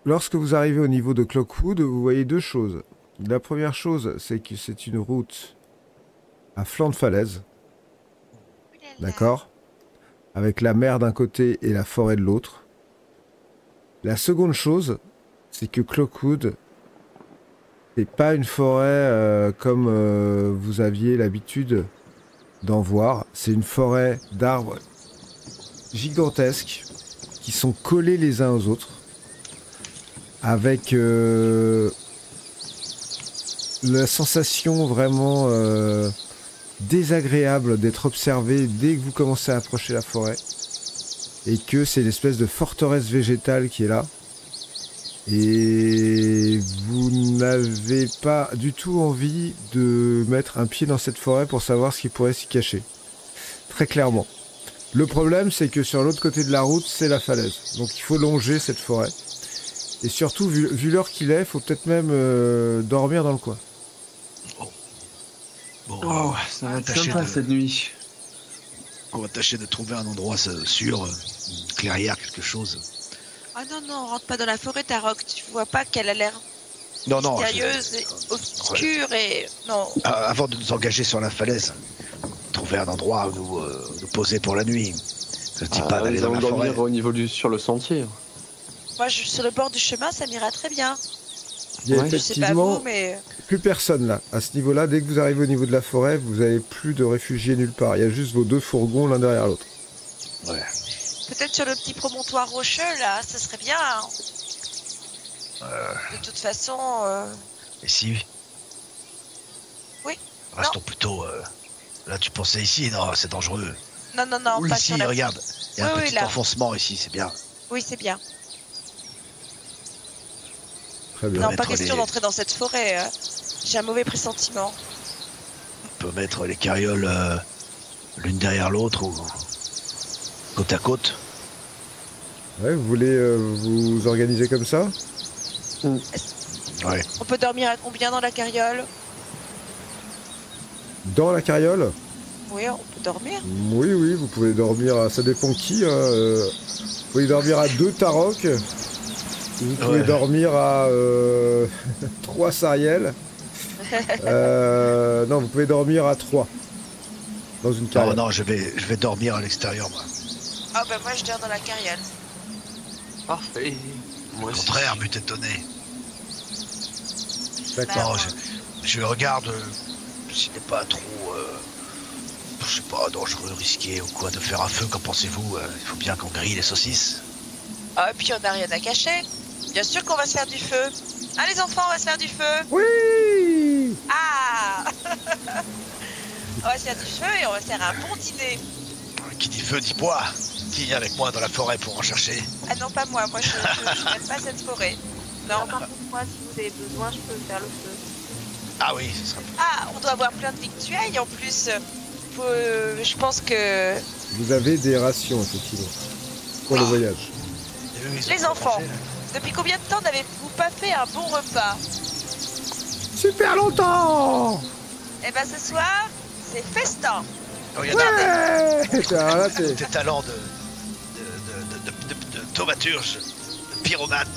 lorsque vous arrivez au niveau de Clockwood, vous voyez deux choses. La première chose, c'est que c'est une route à flanc de falaise, Ouh là là. d'accord? Avec la mer d'un côté et la forêt de l'autre. La seconde chose, c'est que Clockwood, c'est pas une forêt comme vous aviez l'habitude d'en voir. C'est une forêt d'arbres gigantesques qui sont collés les uns aux autres, avec la sensation vraiment désagréable d'être observé dès que vous commencez à approcher la forêt, et que c'est une espèce de forteresse végétale qui est là. Et vous n'avez pas du tout envie de mettre un pied dans cette forêt pour savoir ce qui pourrait s'y cacher. Très clairement. Le problème, c'est que sur l'autre côté de la route, c'est la falaise. Donc il faut longer cette forêt. Et surtout, vu l'heure qu'il est, il faut peut-être même dormir dans le coin. Bon, Oh, ça va être tâcher sympa de- cette nuit. on va tâcher de trouver un endroit sûr, une clairière, quelque chose. Ah non, non, rentre pas dans la forêt, Tarok. Tu vois pas qu'elle a l'air Non, non, mystérieuse et obscure et... Non. avant de nous engager sur la falaise, trouver un endroit où nous poser pour la nuit. Je dis pas d'aller Nous dans allons la forêt. dormir au niveau sur le sentier. Moi, sur le bord du chemin, ça m'ira très bien. Il y a Ouais. Je sais pas effectivement vous, mais... plus personne là. À ce niveau-là, dès que vous arrivez au niveau de la forêt, vous n'avez plus de réfugiés nulle part. Il y a juste vos deux fourgons l'un derrière l'autre. Ouais. Peut-être sur le petit promontoire rocheux, là, ça serait bien. Hein. De toute façon... Et si Oui. Restons plutôt. Là, tu pensais ici, non, c'est dangereux. Non, non, non, Ou pas ici, sur la... regarde. Il y a Oui, un oui, petit là. enfoncement ici, c'est bien. Oui, c'est bien. Très bien. Non, mettre pas question les- d'entrer dans cette forêt. J'ai un mauvais pressentiment. On peut mettre les carrioles l'une derrière l'autre ou côte à côte. Ouais, vous voulez vous organiser comme ça? Ouais. On peut dormir à combien dans la carriole? Dans la carriole? Oui, on peut dormir. Oui, oui, vous pouvez dormir à... Ça dépend qui. Hein, vous pouvez dormir à 2 Tarok. Vous pouvez Ouais. dormir à 3 Sariel. Non, vous pouvez dormir à 3. Dans une Non, carriole. non, je vais dormir à l'extérieur, moi. Ah bah moi je dors dans la carriole. Parfait. Moi Au aussi. contraire, but étonné. D'accord. Non, je regarde s'il n'est pas trop, je sais pas, dangereux, risqué ou quoi de faire un feu. Qu'en pensez-vous? Il faut bien qu'on grille les saucisses. Ah et puis on n'a rien à cacher. Bien sûr qu'on va se faire du feu. Ah les enfants, on va se faire du feu. Oui! Ah on va se faire du feu et on va se faire un bon dîner. Qui dit feu dit bois. Qui vient avec moi dans la forêt pour en chercher? Ah non pas moi, moi je n'aime pas cette forêt. Non. Par contre, moi, si vous avez besoin, je peux faire le feu. Ah oui, ce sera. Ah, on doit avoir plein de victuailles en plus. Je pense que... Vous avez des rations, effectivement. Pour le voyage. Les enfants, depuis combien de temps n'avez-vous pas fait un bon repas? Super longtemps! Eh ben ce soir, c'est festin. Oh, il y en a Ouais! Alors là, des c'est... talents de thaumaturge, de pyromane.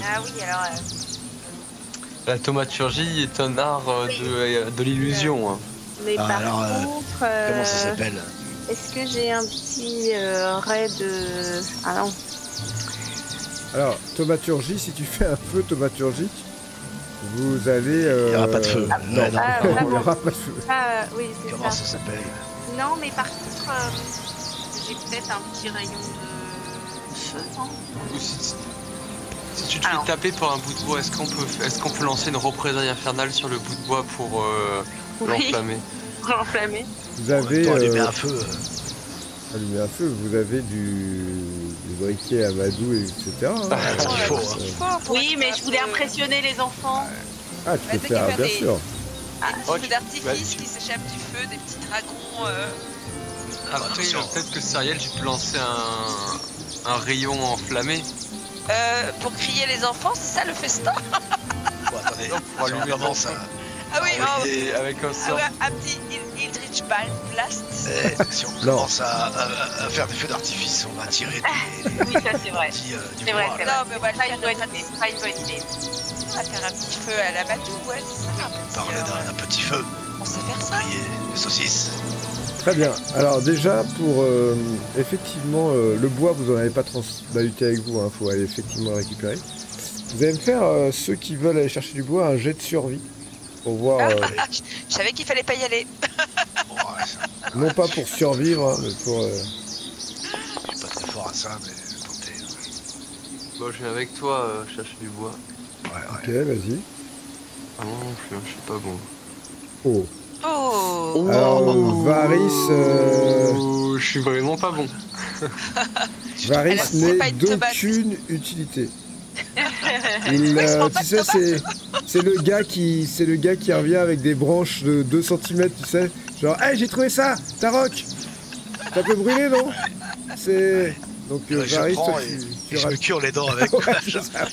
Ah oui, alors... La thaumaturgie est un art de l'illusion. Hein. Mais Ah, par alors, contre, Comment ça s'appelle? est-ce que j'ai un petit raid Ah non. Alors, thaumaturgie, si tu fais un feu thaumaturgique, vous allez... Il n'y aura pas de feu. Non, Ouais, non. Ah, il n'y vraiment. aura pas de feu. Ah oui, c'est Comment ça. ça s'appelle? Non, mais par contre, j'ai peut-être un petit rayon de feu, non Ou si tu te fais Alors. taper pour un bout de bois, est-ce qu'on peut lancer une représailles infernale sur le bout de bois pour l'enflammer? Pour l'enflammer. Vous En même avez temps, allumer un feu. allumé un feu, vous avez du briquet à Madou, etc. hein. Ce qu'il faut. ce qu'il faut pour Oui, être mais un je voulais peu- impressionner les enfants. Ah, tu Bah, peux t'as qu'à faire, faire bien des- sûr. Des feux d'artifice bah, qui s'échappent du feu, des petits dragons. Après, attention. peut-être que Cyriel, tu peux lancer un rayon enflammé. Pour crier les enfants, c'est ça le festin? Bon, attendez, pour si on allumer commence le à... Ah oui, Ah oh, Et avec un ah sort. ouais, un petit Ildrid Beach Ball Blast. Si on Non. commence à faire des feux d'artifice, on va tirer Oui, ça c'est vrai. du C'est vrai, bois. c'est là. Non, mais on va le Pas faire une bonne notre idée. Pas une bonne idée. On va faire un petit feu à la bateau, ouais, c'est ça. On parlait d'un petit feu, On sait faire ça. griller les saucisses. Très bien. Alors déjà, pour effectivement, le bois, vous n'en avez pas transbaluté avec vous, il faut aller effectivement le récupérer. Vous allez me faire, ceux qui veulent aller chercher du bois, un jet de survie. Pour voir, Je savais qu'il fallait pas y aller. Bon, ouais, ça, non pas pour survivre, hein, mais pour... je suis pas très fort à ça, mais tenter. Bon, je viens avec toi chercher du bois. Ok, Ouais. vas-y. Ah non, non plus, je suis pas bon. Oh. Oh. Alors, Varys, Oh, je suis vraiment pas bon. Varys c'est pas n'est une tomate. d'aucune utilité. Oui, c'est pas Tu sais, c'est le gars qui revient avec des branches de 2 cm, tu sais. Genre, hey, j'ai trouvé ça, Tarok. Ça peut brûler, non? C'est... Donc, Ouais, je Varys, prends toi, et tu je me cure les dents avec. Ouais,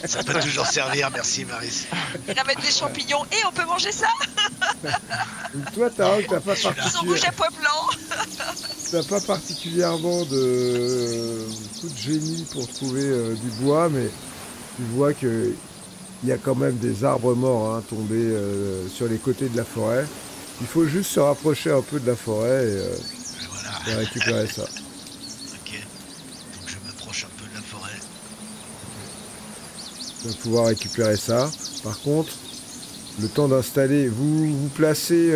Ça peut toujours servir, merci Maris. Il ramène des champignons et on peut manger ça. Donc, toi, Tarok, Ils sont rouges à pois blancs. t'as pas particulièrement de coup de génie pour trouver du bois, mais tu vois que il y a quand même des arbres morts hein, tombés sur les côtés de la forêt. Il faut juste se rapprocher un peu de la forêt Et voilà. et récupérer ça. Ok. Donc je m'approche un peu de la forêt. Tu vas pouvoir récupérer ça. Par contre, le temps d'installer, vous placez,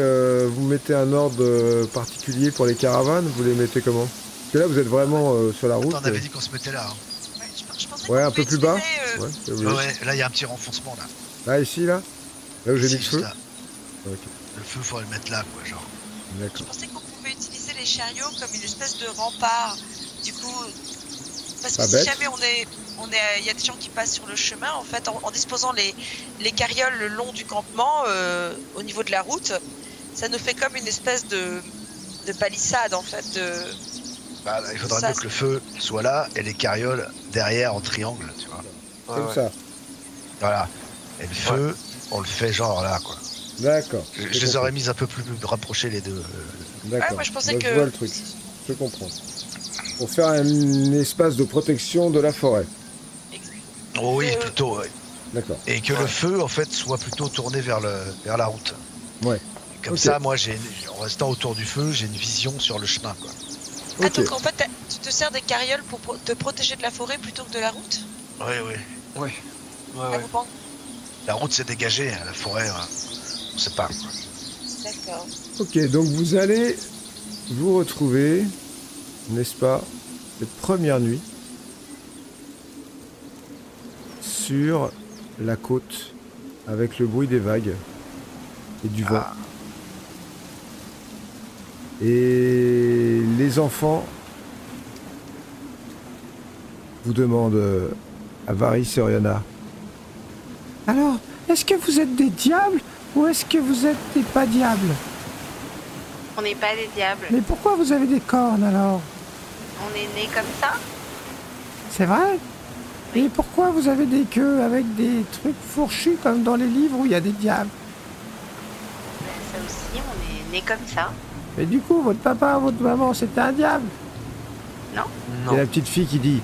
vous mettez un ordre particulier pour les caravanes, vous les mettez comment? Parce que là, vous êtes vraiment sur la route. On avait dit qu'on se mettait là. Hein. Ouais, je pensais Ouais, qu'on un peu pouvait plus bas. utiliser, Ouais, c'est Ouais, obligé. ouais, là il y a un petit renfoncement là. Là, ici, là où j'ai mis Ici, le juste feu. là. Ok, Le feu, faut le mettre là, quoi, genre. Je d'accord. pensais qu'on pouvait utiliser les chariots comme une espèce de rempart. Du coup, parce que Pas si bête. jamais il y a des gens qui passent sur le chemin, en fait, en disposant les carrioles le long du campement, au niveau de la route, ça nous fait comme une espèce de palissade, en fait. Bah, là, il faudrait Ça, mieux que le feu soit là et les carrioles derrière en triangle, tu vois. Ouais, Comme ouais. ça. Voilà. Et le feu, on le fait genre là, quoi. D'accord. Je j'ai les aurais compris. mis un peu plus rapprochés les deux. D'accord. Ouais, moi, je pensais Moi, que- Je vois le truc. Je comprends. Pour faire un espace de protection de la forêt. Oh oui, Euh, plutôt, ouais. D'accord. Et que le feu, en fait, soit plutôt tourné vers la route. Ouais. Comme Ok. ça, moi, en restant autour du feu, j'ai une vision sur le chemin, quoi. Ah, Ok. donc en fait, tu te sers des carrioles pour te protéger de la forêt plutôt que de la route? Oui, oui. Ouais. Ah, Ouais, vous pensez? La route s'est dégagée, la forêt, on sait pas, quoi. D'accord. Ok, donc vous allez vous retrouver, n'est-ce pas, cette première nuit sur la côte avec le bruit des vagues et du vent. Et les enfants vous demandent à Varys et Oriana. Alors, est-ce que vous êtes des diables ou est-ce que vous êtes des pas diables? On n'est pas des diables. Mais pourquoi vous avez des cornes alors? On est nés comme ça. C'est vrai? Et pourquoi vous avez des queues avec des trucs fourchus comme dans les livres où il y a des diables? Ben, ça aussi, on est nés comme ça. Et du coup, votre papa, votre maman, c'était un diable? Non. Et Non. la petite fille qui dit,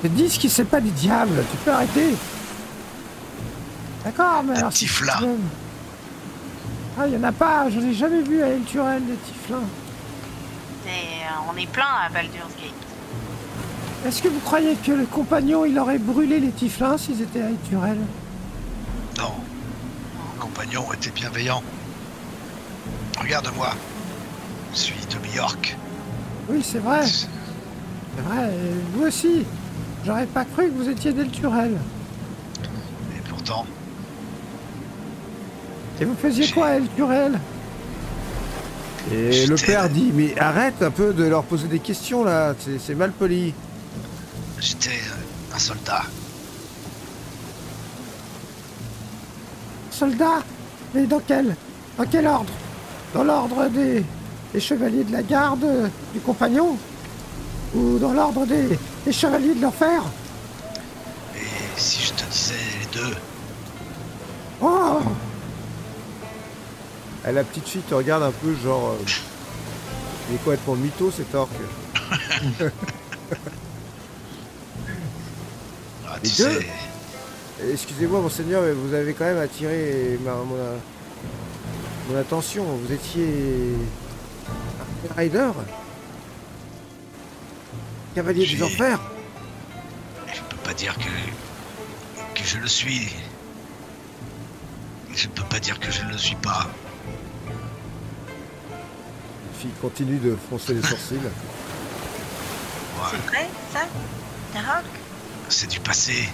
te dis que c'est pas des diables, tu peux arrêter. D'accord, mais Un alors... tiflin. c'est- Ah, il y en a pas, j'en ai jamais vu à El Turel, des tiflins. Mais on est plein à Baldur's Gate. Est-ce que vous croyez que le compagnon, il aurait brûlé les tiflins s'ils étaient à El Turel? Non. Le compagnon était bienveillant. Regarde-moi. Je suis de New York. Oui, c'est vrai, c'est vrai, et vous aussi. J'aurais pas cru que vous étiez d'El Turel. Et pourtant, Et vous faisiez quoi à El Turel? Et le J'étais- père dit, mais arrête un peu de leur poser des questions là, c'est mal poli. j'étais un soldat. Soldat? Mais dans quel ordre? Dans l'ordre des chevaliers de la garde du compagnon? Ou dans l'ordre des chevaliers de l'enfer? Et si je te disais les deux, Oh! La petite fille te regarde un peu genre... Il est complètement mytho cet orc. Ah, Les tu deux sais, Excusez-moi, monseigneur, mais vous avez quand même attiré mon attention. Vous étiez un rider, cavalier des J'ai- enfers. je peux pas dire que je le suis. Je peux pas dire que je ne le suis pas. La fille continue de froncer les sourcils. Ouais, C'est vrai, ça Darok? c'est du passé.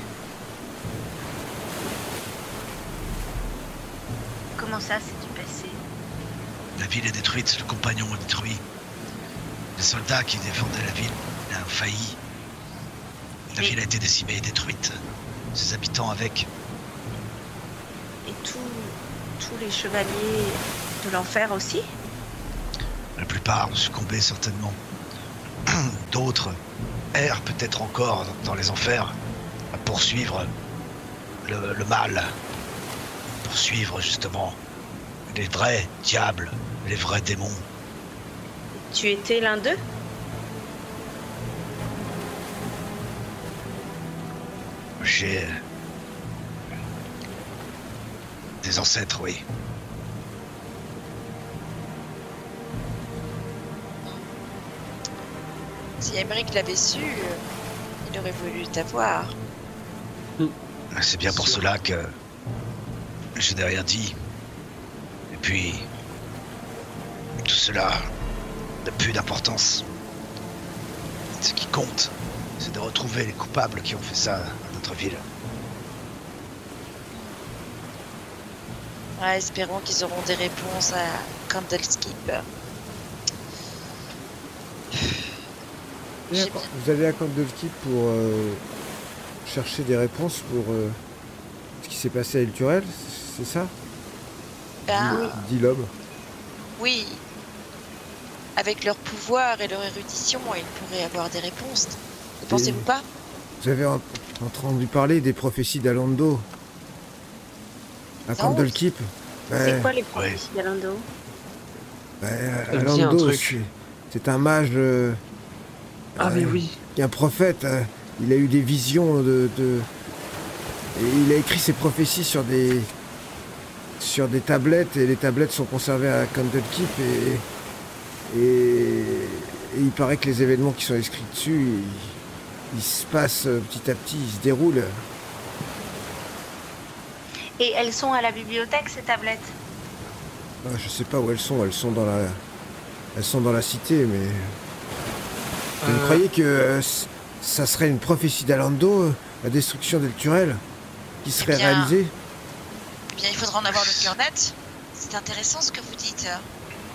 Comment ça, c'est du passé? La ville est détruite, le compagnon est détruit. Les soldats qui défendaient la ville ont failli. La Et- ville a été décimée et détruite. Ses habitants avec. Et tous les chevaliers de l'enfer aussi? La plupart ont succombé certainement. D'autres errent peut-être encore dans les enfers à poursuivre le mal. Poursuivre justement les vrais diables, les vrais démons. Tu étais l'un d'eux? J'ai des ancêtres, oui. Si Emmerich l'avait su, il aurait voulu t'avoir. C'est bien pour Sûr. cela que je n'ai rien dit. Et puis, tout cela n'a plus d'importance. Ce qui compte, c'est de retrouver les coupables qui ont fait ça à notre ville. Ouais, espérons qu'ils auront des réponses à Candleskip. J'ai bien- Vous allez à Candlekeep pour chercher des réponses pour ce qui s'est passé à El Turel, c'est ça? Ben, Dit l'homme. oui. Avec leur pouvoir et leur érudition, ils pourraient avoir des réponses. Ne pensez-vous pas? Vous avez entendu parler des prophéties d'Alando à Non. Candlekeep? C'est quoi les prophéties d'Alando? Ça me dit un Alando, truc. c'est un mage. Ah mais oui. Un prophète. Il a eu des visions et il a écrit ses prophéties sur des tablettes, et les tablettes sont conservées à Candlekeep, et il paraît que les événements qui sont écrits dessus, ils se passent petit à petit, ils se déroulent. Et elles sont à la bibliothèque, ces tablettes? Je sais pas où elles sont dans la cité, mais vous croyez que ça serait une prophétie d'Alando, la destruction d'El Turel, qui serait bien, réalisée? Eh bien, il faudra en avoir le cœur net. C'est intéressant ce que vous dites.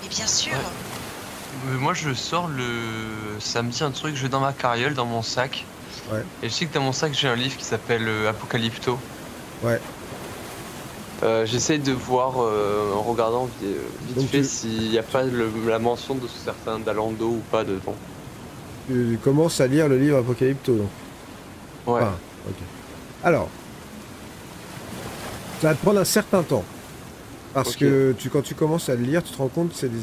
Mais bien sûr. Ouais. Moi je sors ça me dit un truc, je vais dans ma carriole, dans mon sac. Ouais. Et je sais que dans mon sac j'ai un livre qui s'appelle Apocalypto. Ouais. J'essaye de voir en regardant vite Donc fait tu- s'il n'y a pas la mention de certains d'Alando ou pas dedans. Tu commences à lire le livre Apocalypto, donc. Ouais. Ah, ok. Alors, ça va te prendre un certain temps. Parce Ok. que quand tu commences à le lire, tu te rends compte que c'est des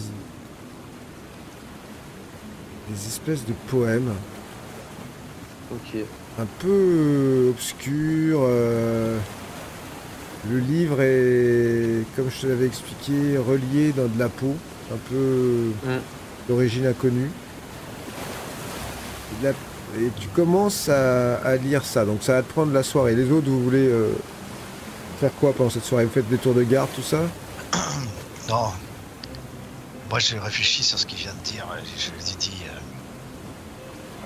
espèces de poèmes Ok. un peu obscurs. Le livre est, comme je te l'avais expliqué, relié dans de la peau, un peu d'origine inconnue. Et tu commences à lire ça, donc ça va te prendre la soirée. Les autres, vous voulez faire quoi pendant cette soirée? Vous faites des tours de garde, tout ça? Non. Moi, j'ai réfléchi sur ce qu'il vient de dire. Je lui ai dit...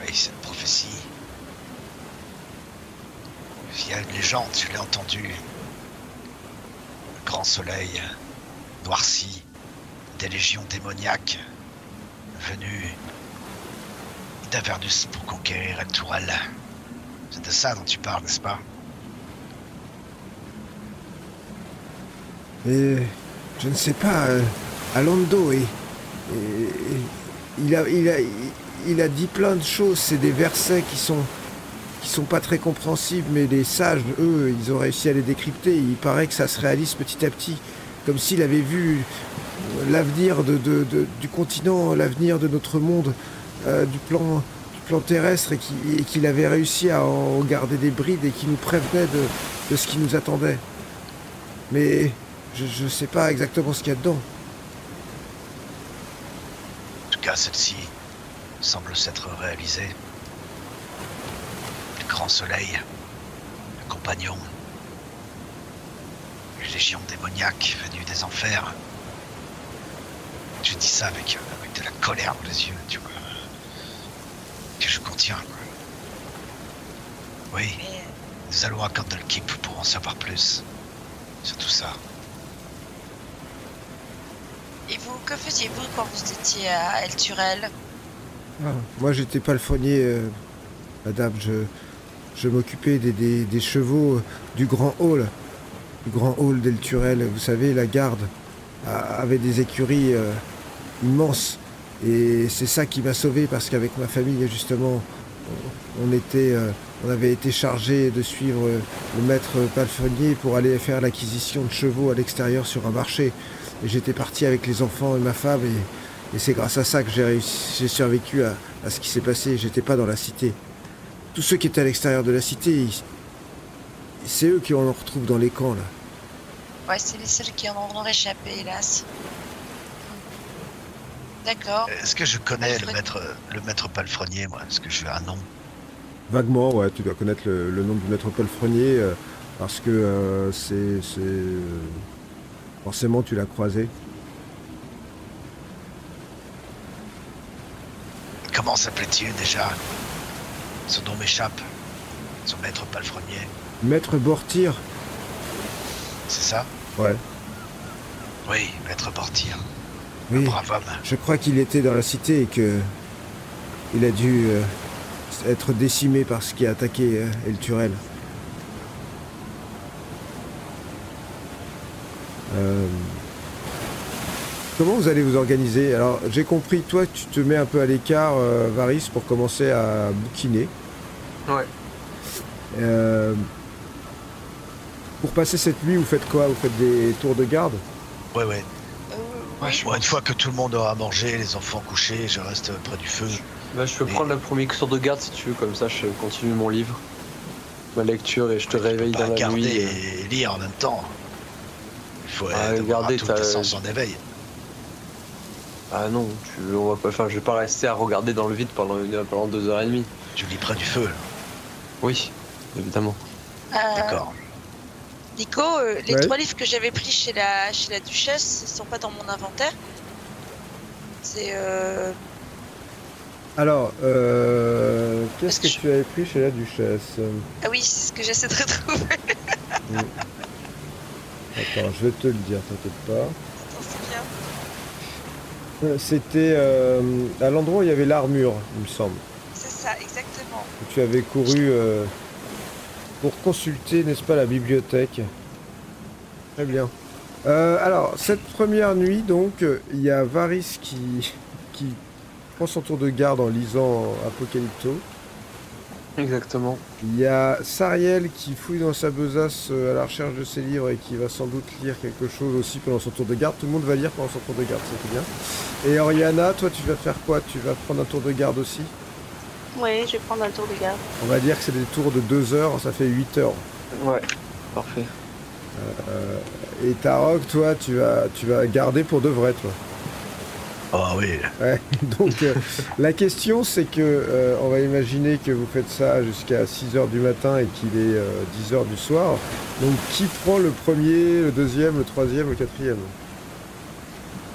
oui, cette prophétie... Il y a une légende, je l'ai entendue. Le grand soleil noirci, des légions démoniaques venues d'Avernus pour conquérir El Turel. C'est de ça dont tu parles, n'est-ce pas? Et je ne sais pas, Alando, il a dit plein de choses. C'est des versets qui sont pas très compréhensibles, mais les sages, eux, ils ont réussi à les décrypter. Il paraît que ça se réalise petit à petit, comme s'il avait vu l'avenir du continent, l'avenir de notre monde, du plan terrestre, et qu'il avait réussi à en garder des brides et qui nous prévenait de ce qui nous attendait. Mais je sais pas exactement ce qu'il y a dedans. En tout cas, celle-ci semble s'être réalisée. Le grand soleil, le compagnon, les légions démoniaques venues des enfers. Je dis ça avec de la colère dans les yeux, tu vois. Que je contiens, quoi. Oui, nous allons à Candlekeep pour en savoir plus sur tout ça. Et vous, que faisiez-vous quand vous étiez à El Turel? Moi, j'étais palefrenier, madame. Je m'occupais des chevaux du grand hall d'El Turel. Vous savez, la garde avait des écuries immenses. Et c'est ça qui m'a sauvé, parce qu'avec ma famille, justement, on avait été chargé de suivre le maître palefrenier pour aller faire l'acquisition de chevaux à l'extérieur sur un marché. Et j'étais parti avec les enfants et ma femme, et c'est grâce à ça que j'ai survécu à ce qui s'est passé. J'étais pas dans la cité. Tous ceux qui étaient à l'extérieur de la cité, c'est eux qui en retrouvent dans les camps, là. Ouais, c'est les seuls qui en ont échappé, hélas. D'accord. Est-ce que je connais le maître palefrenier, moi? Est-ce que j'ai un nom? Vaguement, ouais, tu dois connaître le nom du maître palefrenier, parce que forcément tu l'as croisé. Comment s'appelait-il déjà? Son nom m'échappe. Son maître palefrenier. Maître Bortir. C'est ça? Ouais. Oui, maître Bortir. Oui. Un brave homme. Je crois qu'il était dans la cité et que il a dû être décimé par ce qui a attaqué El Turel. Comment vous allez vous organiser? Alors, j'ai compris, toi, tu te mets un peu à l'écart, Varys, pour commencer à bouquiner. Ouais. Pour passer cette nuit, vous faites quoi? Vous faites des tours de garde? Ouais. Ouais, je Bon, une fois que tout le monde aura mangé, les enfants couchés, je reste près du feu. Bah, je peux prendre le premier tour de garde si tu veux, comme ça je continue mon livre, ma lecture, et je te réveille dans la garder nuit. et lire en même temps. Il faut regarder tous tes sens en éveil. Ah non, on va pas, enfin, je vais pas rester à regarder dans le vide pendant 2h30. Tu lis près du feu. Oui, évidemment. D'accord. Nico, les 3 livres que j'avais pris chez la duchesse, ils sont pas dans mon inventaire. C'est Alors, qu'est-ce que tu avais pris chez la duchesse? Ah oui, c'est ce que j'essaie de retrouver. Attends, je vais te le dire, t'inquiète pas. Attends, c'est bien. C'était à l'endroit où il y avait l'armure, il me semble. C'est ça, exactement. Tu avais couru pour consulter, n'est-ce pas, la bibliothèque. Très bien. Alors, cette première nuit, donc, il y a Varys qui prend son tour de garde en lisant Apocalypto. Exactement. Il y a Sariel qui fouille dans sa besace à la recherche de ses livres et qui va sans doute lire quelque chose aussi pendant son tour de garde. Tout le monde va lire pendant son tour de garde, c'est bien. Et Oriana, toi tu vas faire quoi? Tu vas prendre un tour de garde aussi? Oui, je vais prendre un tour de garde. On va dire que c'est des tours de 2 heures, ça fait 8 heures. Ouais, parfait. Et Tarok, toi tu vas garder pour de vrai, toi. Oh oui. Ouais, donc la question c'est que on va imaginer que vous faites ça jusqu'à 6h du matin et qu'il est 10h du soir. Donc qui prend le premier, le deuxième, le troisième, le quatrième?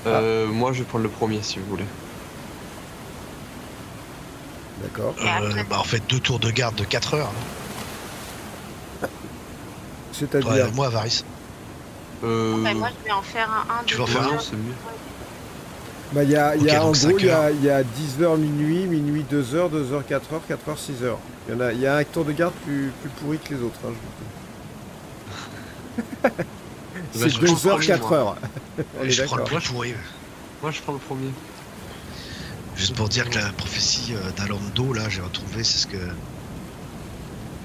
Moi je vais prendre le premier si vous voulez. D'accord. On fait 2 tours de garde de 4 heures. C'est-à-dire Moi, Varys. Moi, je vais en faire un. Tu vas en faire un? C'est mieux. Bah, il y a en donc gros, 5 heures. il y a 10h minuit, minuit 2h, 2h 4h, 4h 6h. Il y a un tour de garde plus pourri que les autres, hein, je vous dis. C'est je prends 2h, le 4h. On est Je prends le d'accord. plus pourri. Moi je prends le premier. Juste pour dire que la prophétie d'Alando, là, j'ai retrouvé, c'est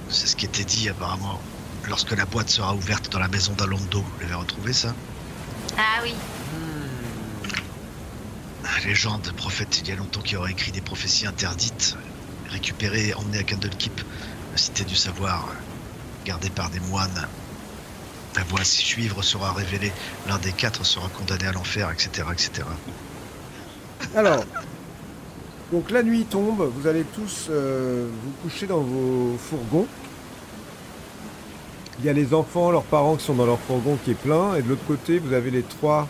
ce qui était dit apparemment. Lorsque la boîte sera ouverte dans la maison d'Alando. Vous l'avez retrouvé, ça? Ah oui. légende, prophète il y a longtemps qui aurait écrit des prophéties interdites, récupérées et emmenées à Candlekeep, la cité du savoir, gardée par des moines. La voie à suivre sera révélée, l'un des 4 sera condamné à l'enfer, etc., etc. Alors, donc la nuit tombe, vous allez tous vous coucher dans vos fourgons. Il y a les enfants, leurs parents qui sont dans leur fourgon qui est plein, et de l'autre côté, vous avez les 3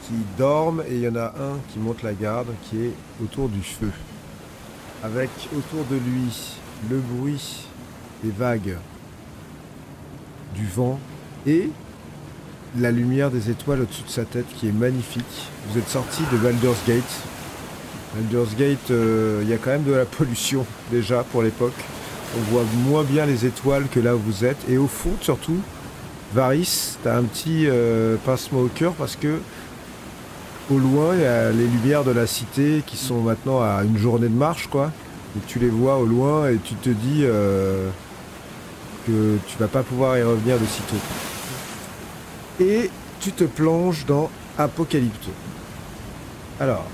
qui dorment, et il y en a un qui monte la garde, qui est autour du feu. Avec autour de lui le bruit des vagues, du vent, et la lumière des étoiles au-dessus de sa tête qui est magnifique. Vous êtes sorti de Baldur's Gate. Baldur's Gate, il y a quand même de la pollution déjà pour l'époque. On voit moins bien les étoiles que là où vous êtes. Et au fond, surtout, Varys, t'as un petit pincement au cœur parce que au loin, il y a les lumières de la cité qui sont maintenant à une journée de marche, quoi. Et tu les vois au loin et tu te dis que tu vas pas pouvoir y revenir de sitôt. Et tu te plonges dans Apocalypto. Alors,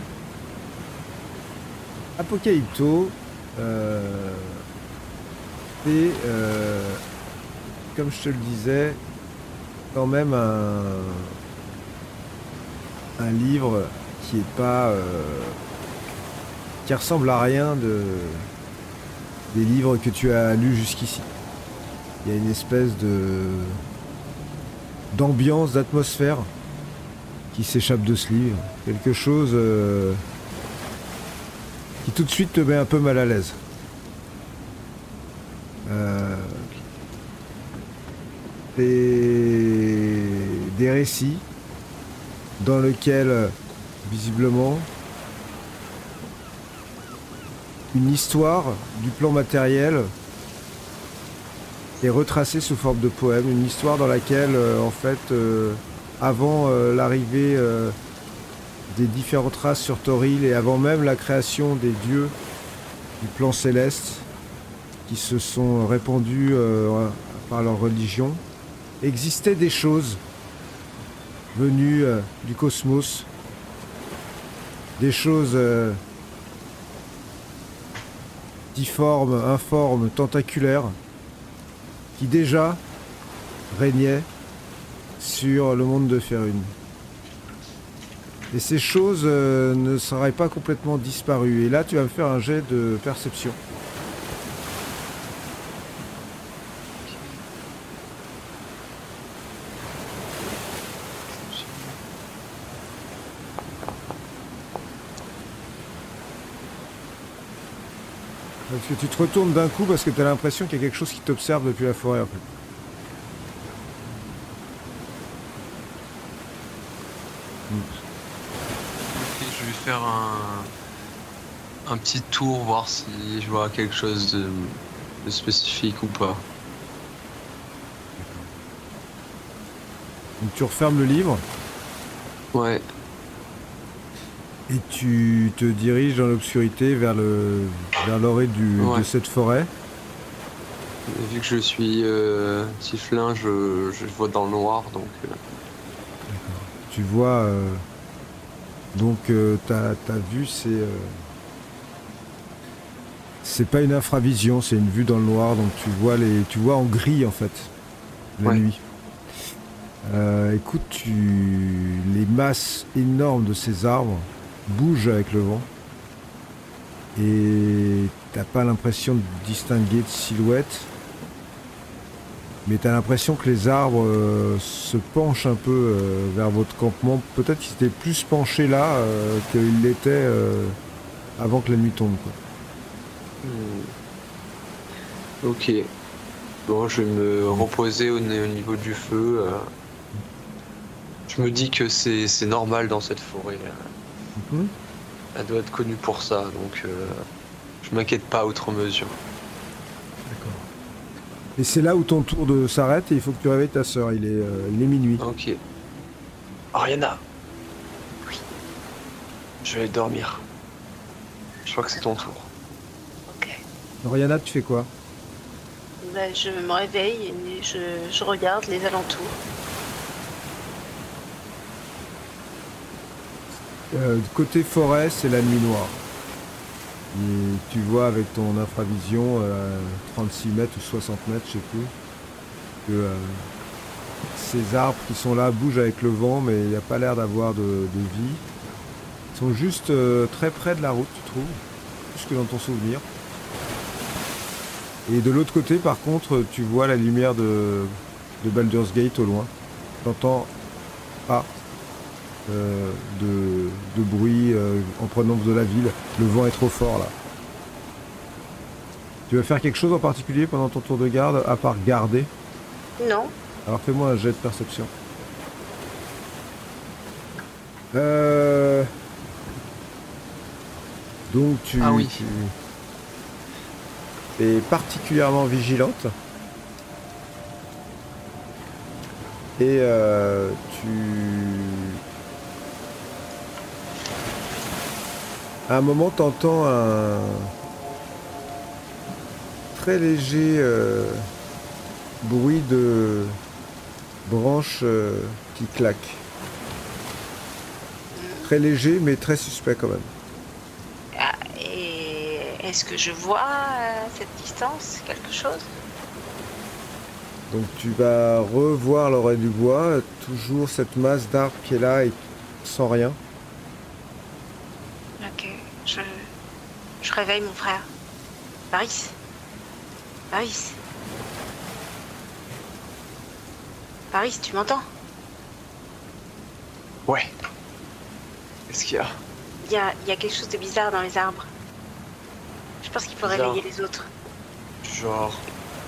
Apocalypto, c'est, comme je te le disais, quand même un livre qui est pas, qui ressemble à rien des livres que tu as lus jusqu'ici. Il y a une espèce d'ambiance, d'atmosphère qui s'échappe de ce livre. Quelque chose qui tout de suite te met un peu mal à l'aise. Des récits dans lesquels, visiblement, une histoire du plan matériel est retracée sous forme de poème, une histoire dans laquelle, en fait, avant l'arrivée des différentes races sur Toril et avant même la création des dieux du plan céleste qui se sont répandus par leur religion, existaient des choses venues du cosmos, des choses difformes, informes, tentaculaires, qui déjà régnaient sur le monde de Faerûn. Et ces choses ne seraient pas complètement disparues. Et là, tu vas me faire un jet de perception. Parce que tu te retournes d'un coup parce que tu as l'impression qu'il y a quelque chose qui t'observe depuis la forêt, en fait. Ok, je vais faire un petit tour, voir si je vois quelque chose de spécifique ou pas. Donc tu refermes le livre Ouais, et tu te diriges dans l'obscurité vers l'orée de cette forêt. vu que je suis tieflin, je vois dans le noir, donc... Tu vois, donc ta vue, c'est pas une infravision, c'est une vue dans le noir, donc tu vois en gris en fait, la Ouais. nuit. Écoute, les masses énormes de ces arbres bougent avec le vent et t'as pas l'impression de distinguer de silhouettes, mais t'as l'impression que les arbres se penchent un peu vers votre campement. Peut-être qu'ils étaient plus penchés là qu'ils l'étaient avant que la nuit tombe, quoi. Ok. Bon, je vais me reposer au niveau du feu. Je me dis que c'est normal dans cette forêt. Mhm. Elle doit être connue pour ça, donc je m'inquiète pas outre mesure. D'accord. Et c'est là où ton tour s'arrête et il faut que tu réveilles ta sœur. Il est minuit. Ok. Ariana. Oui. Je vais dormir. Je crois que c'est ton tour. Ok. Oriana, tu fais quoi? Bah, je me réveille et je regarde les alentours. Côté forêt, c'est la nuit noire. Et tu vois avec ton infravision, 36 mètres ou 60 mètres, je sais plus, que ces arbres qui sont là bougent avec le vent, mais il n'y a pas l'air d'avoir de vie. Ils sont juste très près de la route, tu trouves, plus que dans ton souvenir. Et de l'autre côté, par contre, tu vois la lumière de Baldur's Gate au loin. T'entends de bruit en provenance de la ville. Le vent est trop fort là. Tu veux faire quelque chose en particulier pendant ton tour de garde, à part garder? Non. Alors fais-moi un jet de perception. Donc tu es particulièrement vigilante. Et à un moment, t'entends un très léger bruit de branches qui claquent. Très léger, mais très suspect quand même. Ah, et est-ce que je vois à cette distance quelque chose? Donc tu vas revoir l'oreille du bois, toujours cette masse d'arbres qui est là et sans rien. Ok, je réveille mon frère. Paris. Paris. Paris, tu m'entends? Ouais. Qu'est-ce qu'il y a? Il y a quelque chose de bizarre dans les arbres. Je pense qu'il faut Bizarre. réveiller les autres. Genre...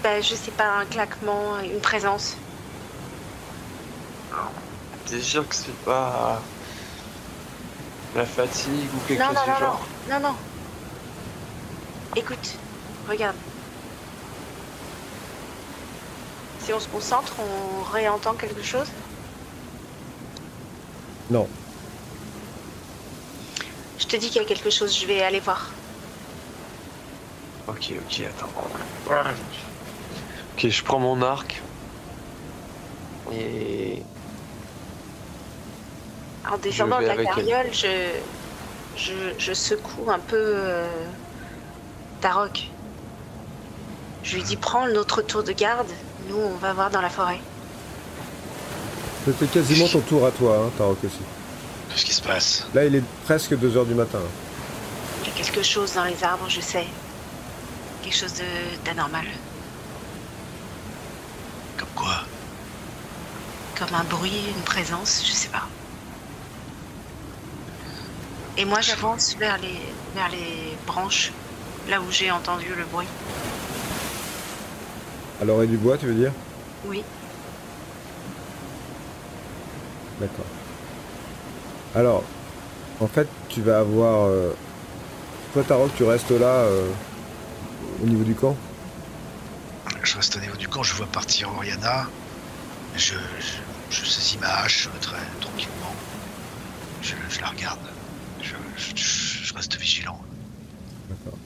Bah, je sais pas, un claquement, une présence. T'es sûr que c'est pas... la fatigue ou quelque Non, chose non, du non, genre? non, non, non. Écoute, regarde. Si on se concentre, on réentend quelque chose? Non. Je te dis qu'il y a quelque chose, je vais aller voir. Ok, attends. Ok, je prends mon arc. Et... En descendant de vais la avec elle. carriole, je secoue un peu Tarok. Je lui dis, prends notre tour de garde, nous on va voir dans la forêt. C'était quasiment ton tour à toi, hein, Tarok aussi. Qu'est-ce qui se passe? Là, il est presque 2 h du matin. Il y a quelque chose dans les arbres, je sais. Quelque chose d'anormal. Comme quoi? Comme un bruit, une présence, je sais pas. Et moi j'avance vers les branches, là où j'ai entendu le bruit. À l'oreille du bois, tu veux dire? Oui. D'accord. Alors, en fait, tu vas avoir... Toi, Tarok, tu restes là, au niveau du camp? Je reste au niveau du camp, je vois partir Oriana. Je saisis ma hache très tranquillement. Je la regarde. Je reste vigilant. D'accord.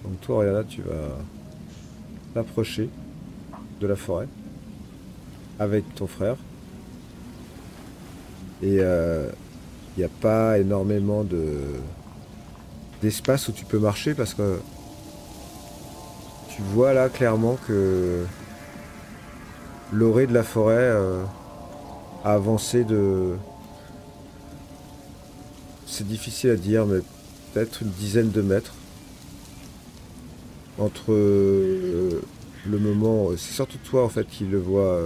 Donc toi, Oriana, tu vas t'approcher de la forêt avec ton frère. Et il n'y a pas énormément d'espace où tu peux marcher parce que tu vois là clairement que l'orée de la forêt a avancé de... C'est difficile à dire, mais peut-être une dizaine de mètres entre le moment... C'est surtout toi en fait qui le vois,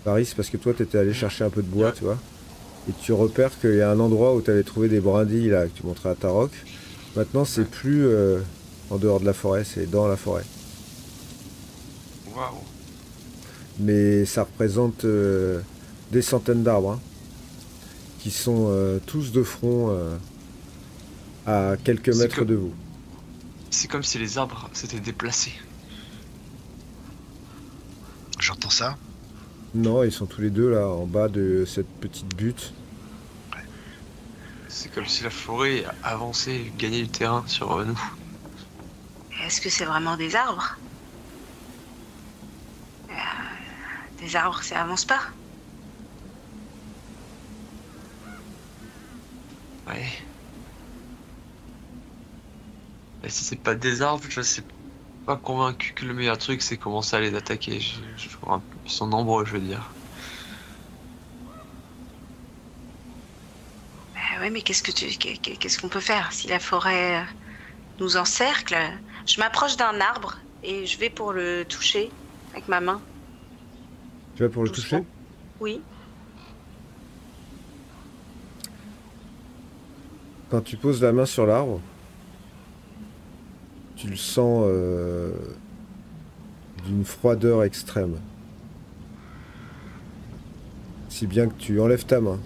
Paris, parce que toi tu étais allé chercher un peu de bois, tu vois. Et tu repères qu'il y a un endroit où tu avais trouvé des brindilles là, que tu montrais à Tarok. Maintenant c'est plus en dehors de la forêt, c'est dans la forêt. Waouh. Mais ça représente des centaines d'arbres, hein, qui sont tous de front à quelques C'est mètres comme- de vous. C'est comme si les arbres s'étaient déplacés. J'entends ça. Non, ils sont tous les deux là, en bas de cette petite butte. C'est comme si la forêt avançait, gagnait du terrain sur nous. Est-ce que c'est vraiment des arbres? Des arbres, ça avance pas. Ouais. Et si c'est pas des arbres, je sais pas convaincu que le meilleur truc c'est commencer à les attaquer. Ils sont nombreux, je veux dire. Ouais, mais qu'est-ce qu'on peut faire si la forêt nous encercle? Je m'approche d'un arbre et je vais pour le toucher avec ma main. Tu vas pour le Doucement. toucher? Oui. Quand tu poses la main sur l'arbre, tu le sens d'une froideur extrême. Si bien que tu enlèves ta main.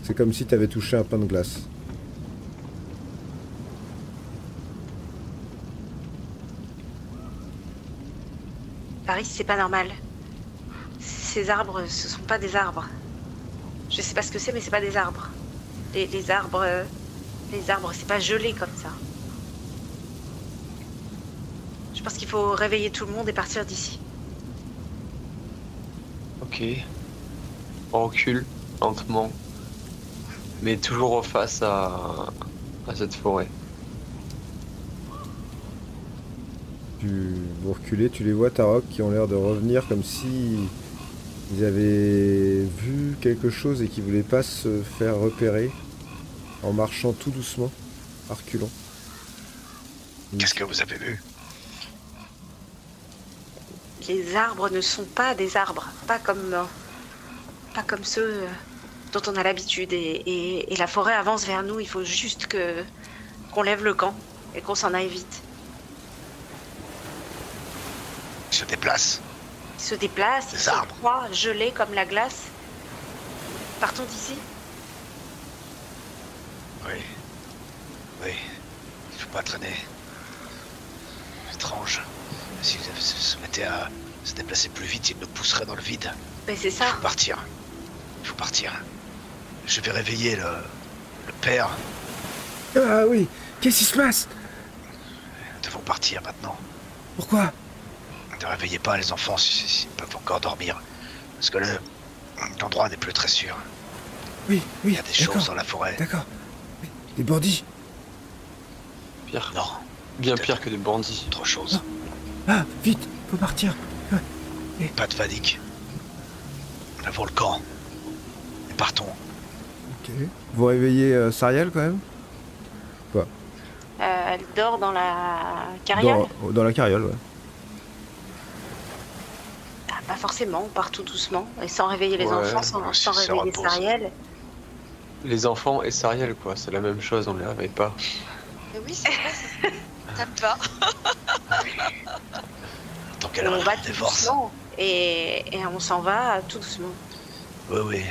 C'est comme si tu avais touché un pain de glace. Paris, c'est pas normal. Ces arbres, ce sont pas des arbres. Je sais pas ce que c'est, mais c'est pas des arbres. Les arbres, c'est pas gelé comme ça. Je pense qu'il faut réveiller tout le monde et partir d'ici. Ok. On recule lentement, mais toujours face à cette forêt. Vous reculez, tu les vois, Tarok, qui ont l'air de revenir comme si ils avaient vu quelque chose et qui voulaient pas se faire repérer en marchant tout doucement, en reculant. Qu'est-ce que vous avez vu? Les arbres ne sont pas des arbres, pas comme ceux dont on a l'habitude. Et la forêt avance vers nous. Il faut juste qu'on lève le camp et qu'on s'en aille vite. Ils se déplacent. Ils se déplacent, ils Des sont arbres. froids, gelés comme la glace. Partons d'ici. Oui. Oui. Il faut pas traîner. Étrange. S'ils se mettaient à se déplacer plus vite, ils nous pousseraient dans le vide. Mais c'est Il ça. faut partir. Il faut partir. Je vais réveiller le père. Ah oui, qu'est-ce qui se passe? Nous devons partir maintenant. Pourquoi? Ne réveillez pas les enfants s'ils peuvent encore dormir. Parce que l'endroit n'est plus très sûr. Oui, Il oui, y a des choses dans la forêt. d'accord. Oui, des bandits. Pire. Non, Bien Peut-être. pire que des bandits. autre chose. Ah, vite, faut partir. Pas de panique. Nous avons le camp. Et partons. Ok. Vous réveillez Sariel quand même? Elle dort dans la carriole. Dans la carriole, ouais. Ah, pas forcément, on part tout doucement. Et sans réveiller les Ouais, enfants, sans si, se réveiller repose. Sariel. Les enfants et Sariel, quoi. C'est la même chose, on les réveille pas. Mais oui, c'est vrai, ça tape pas. Tant qu'elle On va tout divorce. doucement. Et on s'en va tout doucement. Oui, oui.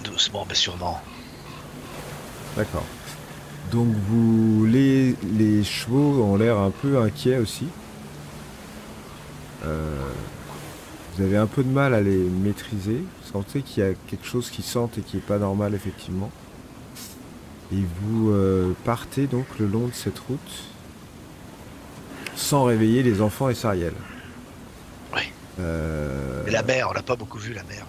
Doucement, mais sûrement. D'accord. Donc les chevaux ont l'air un peu inquiets aussi. Vous avez un peu de mal à les maîtriser. Vous sentez qu'il y a quelque chose qui sente et qui est pas normal effectivement. Et vous partez donc le long de cette route sans réveiller les enfants et Sariel. Oui. Mais la mer, on l'a pas beaucoup vu, la mer.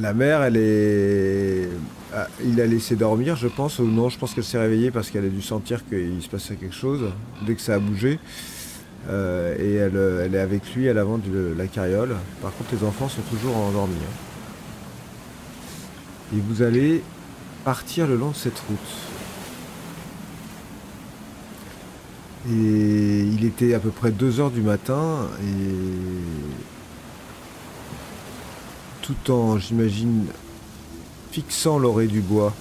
La mère, elle est... Ah, il a laissé dormir, je pense, ou non, je pense qu'elle s'est réveillée parce qu'elle a dû sentir qu'il se passait quelque chose, dès que ça a bougé. Et elle est avec lui à l'avant de la carriole. Par contre, les enfants sont toujours endormis. Hein. Et vous allez partir le long de cette route. Et il était à peu près 2 h du matin, et tout en, j'imagine, fixant l'oreille du bois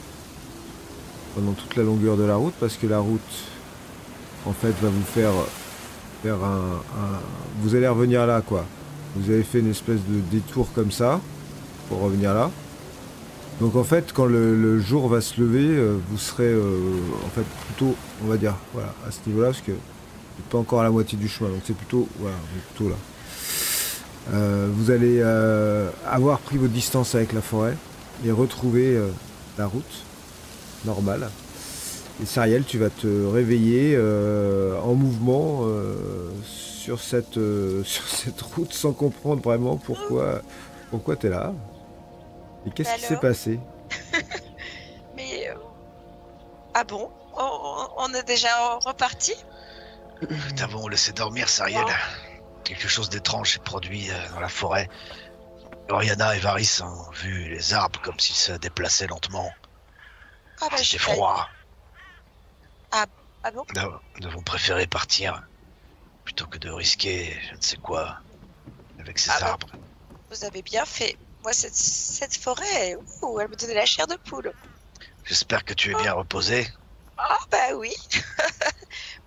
pendant toute la longueur de la route, parce que la route, en fait, va vous faire vous allez revenir là, quoi. Vous avez fait une espèce de détour comme ça, pour revenir là. Donc en fait, quand le jour va se lever, vous serez en fait plutôt, on va dire, voilà, à ce niveau-là, parce que vous n'êtes pas encore à la moitié du chemin, donc c'est plutôt, voilà, vous êtes plutôt là. Vous allez avoir pris votre distance avec la forêt et retrouver la route normale. Et Sariel, tu vas te réveiller en mouvement sur cette route sans comprendre vraiment pourquoi tu es là. Et qu'est-ce qui s'est Alors passé? Ah bon? On est déjà reparti? Nous t'avons laissé dormir, Sariel. Quelque chose d'étrange s'est produit dans la forêt. Oriana et Varys ont vu les arbres comme s'ils se déplaçaient lentement. Ah bah, C'était froid. Ah bon? Nous avons préféré partir plutôt que de risquer je ne sais quoi avec ces arbres. Vous avez bien fait. Moi, cette forêt, elle me donnait la chair de poule. J'espère que tu es bien reposé. Ah bah oui.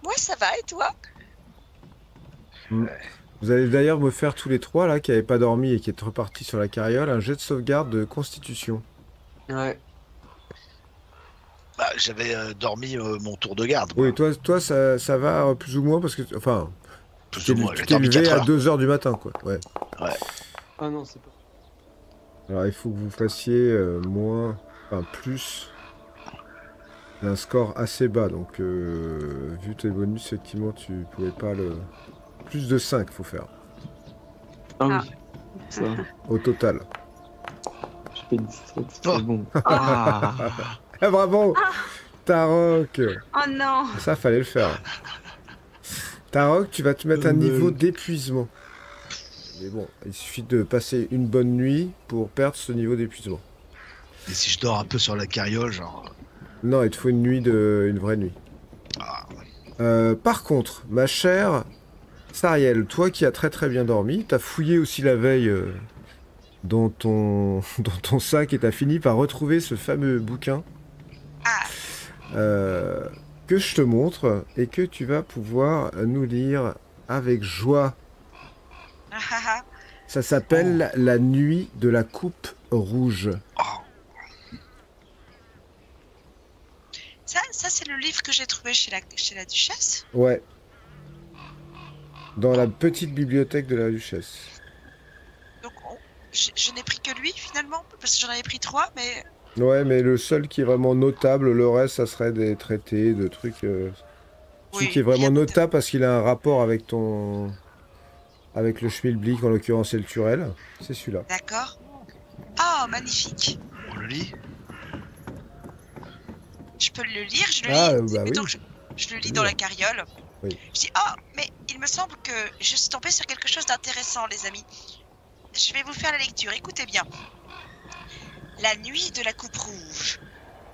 Moi, ça va, et toi? Vous allez d'ailleurs me faire tous les trois, là, qui n'avaient pas dormi et qui êtes repartis sur la carriole, un jet de sauvegarde de constitution. Ouais. Bah, j'avais dormi mon tour de garde. Oui, toi ça va plus ou moins, parce que... Enfin, Plus tu ou moins, t'es j'ai dormi levé 4 à heures. 2h du matin, quoi. Ouais. Ah non, c'est pas. Alors, il faut que vous fassiez plus d'un score assez bas. Donc, vu tes bonus, effectivement, tu pouvais pas le... Plus de 5, faut faire. Ah Ah. oui. Ça, Au total. je fais 17, c'est Oh. bon. Ah, Ah, bravo Tarok. Oh non! Ça, fallait le faire. Tarok, tu vas te mettre un niveau d'épuisement. Mais bon, il suffit de passer une bonne nuit pour perdre ce niveau d'épuisement. et si je dors un peu sur la carriole, genre... Non, il te faut une vraie nuit. Ah, Par contre, ma chère Sariel, toi qui as très très bien dormi, t'as fouillé aussi la veille dans ton sac et t'as fini par retrouver ce fameux bouquin que je te montre et que tu vas pouvoir nous lire avec joie. Ça s'appelle La nuit de la coupe rouge. Ça c'est le livre que j'ai trouvé chez la duchesse. Ouais. Dans la petite bibliothèque de la duchesse. Donc, je n'ai pris que lui, finalement, parce que j'en avais pris 3, mais... Ouais, mais le seul qui est vraiment notable, le reste, ça serait des traités, de trucs... Celui Oui, qui est vraiment bien notable parce qu'il a un rapport avec ton... Avec le Schmilblick, en l'occurrence, c'est le Turel. C'est celui-là. D'accord. Oh, magnifique. on le lit? Je peux le lire, je le Ah, lis. bah Mettons oui. que je le lis dans la carriole. Oui. Je dis, oh, mais il me semble que je suis tombée sur quelque chose d'intéressant, les amis. Je vais vous faire la lecture, écoutez bien. La nuit de la coupe rouge.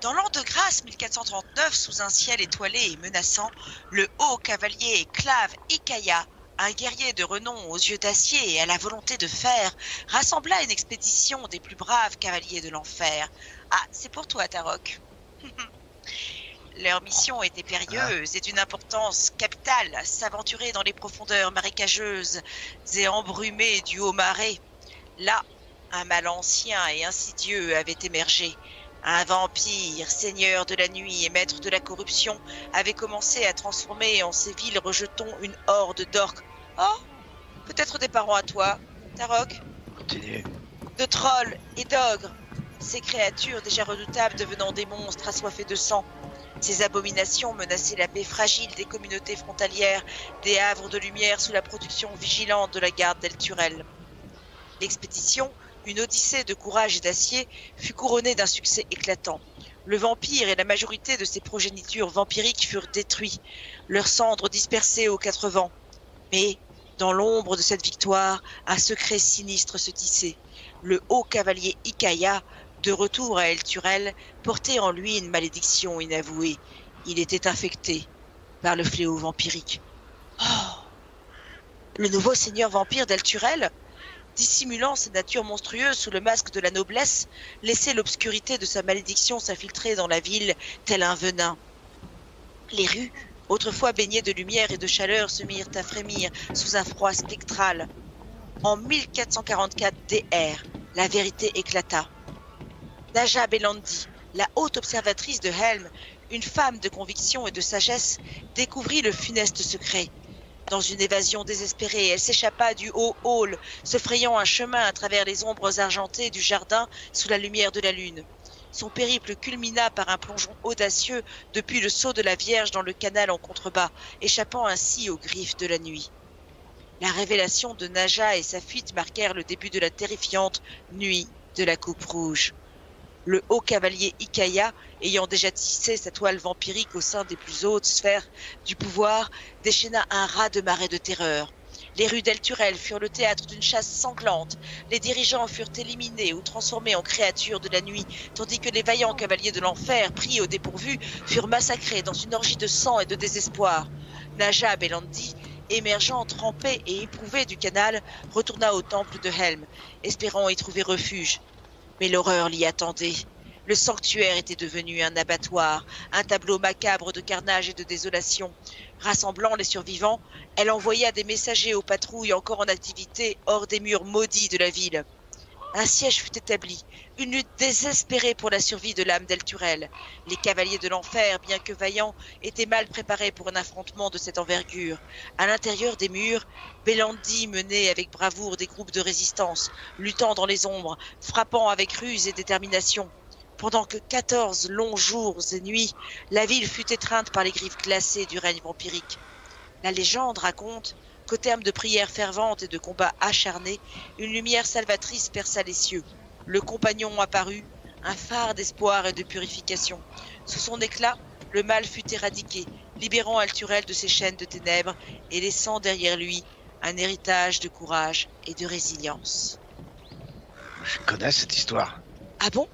Dans l'an de grâce 1439, sous un ciel étoilé et menaçant, le haut cavalier Clave Icaya, un guerrier de renom aux yeux d'acier et à la volonté de fer, rassembla une expédition des plus braves cavaliers de l'enfer. Ah, c'est pour toi, Tarok. Leur mission était périlleuse et d'une importance capitale, s'aventurer dans les profondeurs marécageuses et embrumées du haut marais. Là, un mal ancien et insidieux avait émergé. Un vampire, seigneur de la nuit et maître de la corruption, avait commencé à transformer en ces villes rejetons une horde d'orques. Oh, peut-être des parents à toi, Tarok, Continue. de trolls et d'ogres. Ces créatures déjà redoutables devenant des monstres assoiffés de sang. Ces abominations menaçaient la paix fragile des communautés frontalières, des havres de lumière sous la protection vigilante de la garde d'El Turel. L'expédition, une odyssée de courage et d'acier, fut couronnée d'un succès éclatant. Le vampire et la majorité de ses progénitures vampiriques furent détruits, leurs cendres dispersées aux quatre vents. Mais, dans l'ombre de cette victoire, un secret sinistre se tissait. Le haut cavalier Icaya, de retour à El Turel, portait en lui une malédiction inavouée. Il était infecté par le fléau vampirique. Oh! Le nouveau seigneur vampire d'El Turel, dissimulant sa nature monstrueuse sous le masque de la noblesse, laissait l'obscurité de sa malédiction s'infiltrer dans la ville tel un venin. Les rues, autrefois baignées de lumière et de chaleur, se mirent à frémir sous un froid spectral. En 1444 DR, la vérité éclata. Naja Belandi, la haute observatrice de Helm, une femme de conviction et de sagesse, découvrit le funeste secret. Dans une évasion désespérée, elle s'échappa du haut hall, se frayant un chemin à travers les ombres argentées du jardin sous la lumière de la lune. Son périple culmina par un plongeon audacieux depuis le sceau de la Vierge dans le canal en contrebas, échappant ainsi aux griffes de la nuit. La révélation de Naja et sa fuite marquèrent le début de la terrifiante nuit de la coupe rouge. le haut cavalier Ikaya, ayant déjà tissé sa toile vampirique au sein des plus hautes sphères du pouvoir, déchaîna un raz de marée de terreur. Les rues d'Elturel furent le théâtre d'une chasse sanglante. Les dirigeants furent éliminés ou transformés en créatures de la nuit, tandis que les vaillants cavaliers de l'enfer, pris au dépourvu, furent massacrés dans une orgie de sang et de désespoir. Najab et Landi, émergeant, trempé et éprouvé du canal, retourna au temple de Helm, espérant y trouver refuge. Mais l'horreur l'y attendait. Le sanctuaire était devenu un abattoir, un tableau macabre de carnage et de désolation. Rassemblant les survivants, elle envoya des messagers aux patrouilles encore en activité hors des murs maudits de la ville. Un siège fut établi, une lutte désespérée pour la survie de l'âme d'Elturel. Les cavaliers de l'enfer, bien que vaillants, étaient mal préparés pour un affrontement de cette envergure. À l'intérieur des murs, Belandi menait avec bravoure des groupes de résistance, luttant dans les ombres, frappant avec ruse et détermination. Pendant que 14 longs jours et nuits, la ville fut étreinte par les griffes glacées du règne vampirique. La légende raconte qu'au terme de prières ferventes et de combats acharnés, une lumière salvatrice perça les cieux. Le compagnon apparut, un phare d'espoir et de purification. Sous son éclat, le mal fut éradiqué, libérant Elturel de ses chaînes de ténèbres et laissant derrière lui un héritage de courage et de résilience. Je connais cette histoire. Ah bon ?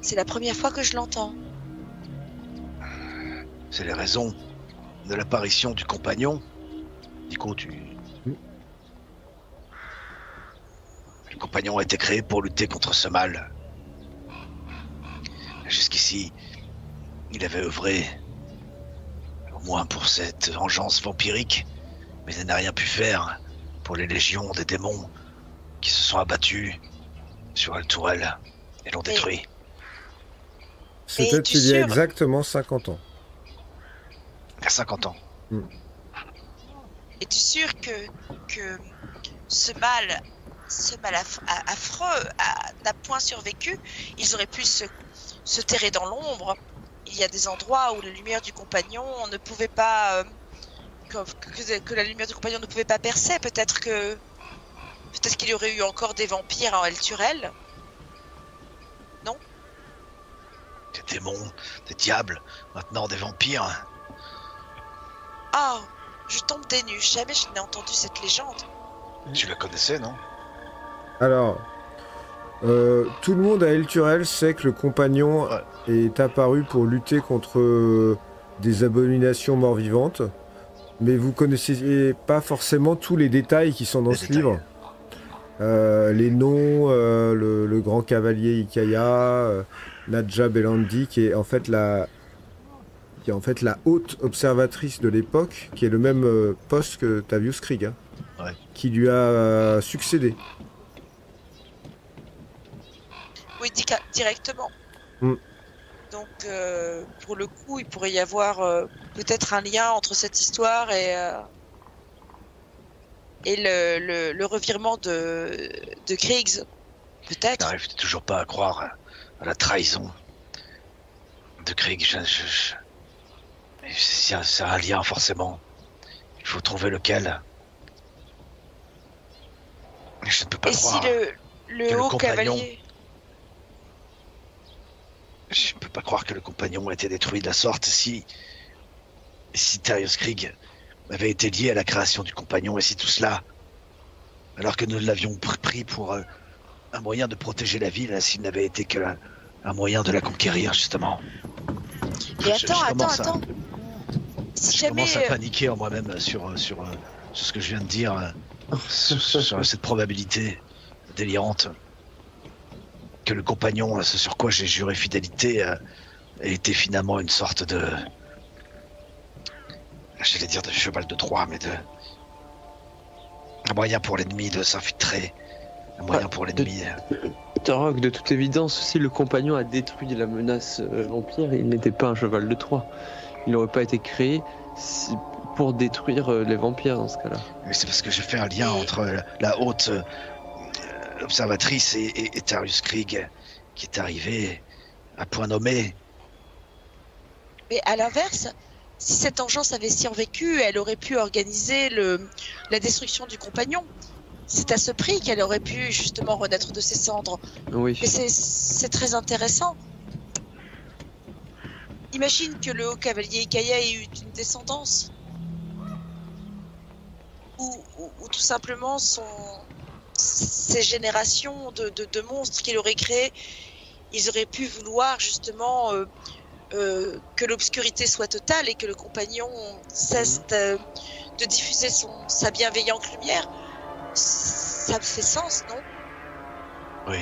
C'est la première fois que je l'entends. C'est les raisons de l'apparition du compagnon. Nico, Le compagnon a été créé pour lutter contre ce mal. Jusqu'ici, il avait œuvré au moins pour cette vengeance vampirique, mais il n'a rien pu faire pour les légions des démons qui se sont abattus sur Elturel et l'ont détruit. C'était il y a exactement 50 ans. Il y a 50 ans. Es-tu sûr que ce mal affreux n'a point survécu? Ils auraient pu se terrer dans l'ombre. Il y a des endroits où la lumière du compagnon ne pouvait pas... que la lumière du compagnon ne pouvait pas percer. Peut-être qu'il y aurait eu encore des vampires en Elturel. Non? Des démons, des diables, maintenant des vampires. Oh, je tombe des nues. Jamais je n'ai entendu cette légende. Tu la connaissais, non? Alors, tout le monde à Elturel sait que le compagnon est apparu pour lutter contre des abominations mort-vivantes, mais vous connaissez pas forcément tous les détails qui sont dans ce livre. Les noms, le grand cavalier Ikaya, Nadja Belandi, qui est en fait la haute observatrice de l'époque, qui est le même poste que Tavius Krieg, qui lui a succédé. Oui, directement. Donc, pour le coup, il pourrait y avoir peut-être un lien entre cette histoire et le revirement de Kriegs, peut-être. Je n'arrive toujours pas à croire à la trahison de Krieg. C'est un lien, forcément. Il faut trouver lequel. Je ne peux pas croire si le haut cavalier... Je ne peux pas croire que le compagnon a été détruit de la sorte. Si Tavius Krieg avait été lié à la création du compagnon, et si tout cela, alors que nous l'avions pris pour un moyen de protéger la ville, s'il n'avait été qu'un moyen de la conquérir, justement. Et attends. Je commence à paniquer en moi-même sur ce que je viens de dire, sur cette probabilité délirante que le compagnon, ce sur quoi j'ai juré fidélité, était finalement une sorte de... J'allais dire de cheval de Troie, mais un moyen pour l'ennemi de s'infiltrer. Un moyen pour l'ennemi... Tarok, de toute évidence, si le compagnon a détruit la menace vampire, il n'était pas un cheval de Troie. Il n'aurait pas été créé pour détruire les vampires dans ce cas-là. Mais c'est parce que j'ai fait un lien entre la haute observatrice et Tavius Krieg qui est arrivé à point nommé. Mais à l'inverse, si cette engeance avait survécu, elle aurait pu organiser la destruction du compagnon. c'est à ce prix qu'elle aurait pu justement renaître de ses cendres. Oui. Et c'est très intéressant. Imagine que le haut cavalier Ikaya ait eu une descendance. Ou tout simplement ces générations de monstres qu'il aurait créés, ils auraient pu vouloir justement que l'obscurité soit totale et que le compagnon cesse de diffuser sa bienveillante lumière. Ça fait sens, non? Oui.